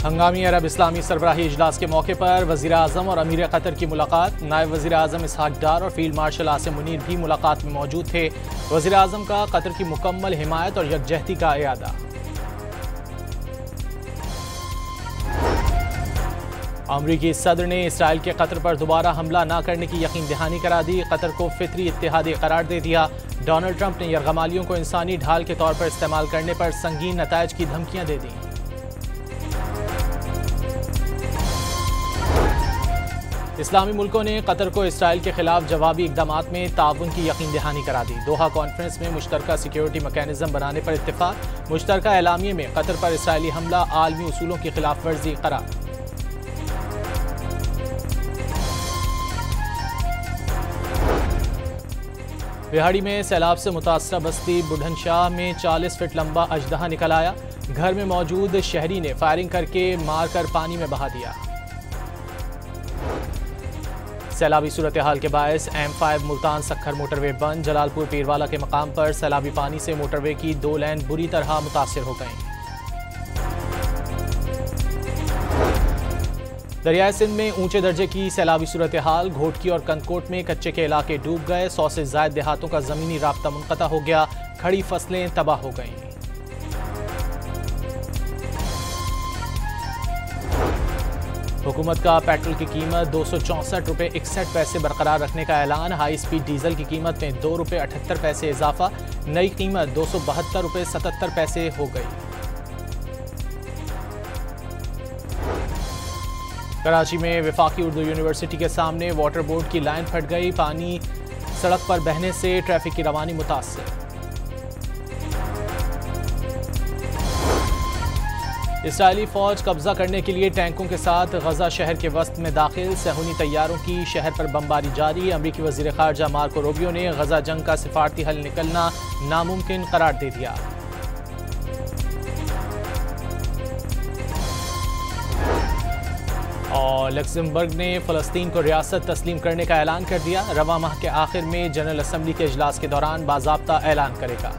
हंगामी अरब इस्लामी सरबराही इजलास के मौके पर वज़ीर आज़म और अमीर कतर की मुलाकात। नायब वज़ीर आज़म इसहाक डार और फील्ड मार्शल आसिम मुनीर भी मुलाकात में मौजूद थे। वज़ीर आज़म का कतर की मुकम्मल हिमायत और यकजहती का इयादा। अमरीकी सदर ने इसराइल के कतर पर दोबारा हमला न करने की यकीन दहानी करा दी। कतर को फितरी इत्तेहादी करार दे दिया। डोनाल्ड ट्रंप ने यरगमालियों को इंसानी ढाल के तौर पर इस्तेमाल करने पर संगीन नतायज की धमकियां दे दी। इस्लामी मुल्कों ने कतर को इसराइल के खिलाफ जवाबी इकदामात में ताउन की यकीन दहानी करा दी। दोहा कॉन्फ्रेंस में मुश्तरका सिक्योरिटी मैकेनिज्म बनाने पर इत्तेफाक। मुश्तरका एलामिये में कतर पर इसराइली हमला आलमी उसूलों की खिलाफ वर्जी करार। बिहाड़ी में सैलाब से मुतासरा बस्ती बुढ़नशाह में 40 फीट लंबा अजदहा निकल आया। घर में मौजूद शहरी ने फायरिंग करके मारकर पानी में बहा दिया। सैलाबी सूरत हाल के बायस M5 मुल्तान सखर मोटरवे बंद। जलालपुर पीरवाला के मकाम पर सैलाबी पानी से मोटरवे की 2 लेन बुरी तरह मुतासिर हो गई। दरियाए सिंध में ऊंचे दर्जे की सैलाबी सूरत हाल। घोटकी और कंदकोट में कच्चे के इलाके डूब गए। 100 से ज्यादा देहातों का जमीनी राब्ता मुनक़ता हो गया। खड़ी फसलें तबाह हो गईं। हुकूमत का पेट्रोल की कीमत 264 रुपये 61 पैसे बरकरार रखने का ऐलान। हाई स्पीड डीजल की कीमत में 2 रुपये 78 पैसे इजाफा। नई कीमत 272 रुपये 77 पैसे हो गई। कराची में वफाकी उर्दू यूनिवर्सिटी के सामने वाटर बोर्ड की लाइन फट गई। पानी सड़क पर बहने से ट्रैफिक की रवानी मुतासर। इसराइली फौज कब्जा करने के लिए टैंकों के साथ गजा शहर के वस्त में दाखिल। सहूनी तैयारों की शहर पर बमबारी जारी। अमरीकी वजीर खारजा मार्को रूबियो ने गजा जंग का सिफारती हल निकलना नामुमकिन करार दे दिया। और लक्समबर्ग ने फ़लस्तीन को रियासत तस्लीम करने का ऐलान कर दिया। रवां माह के आखिर में जनरल असम्बली के इजलास के दौरान बाज़ाब्ता ऐलान करेगा।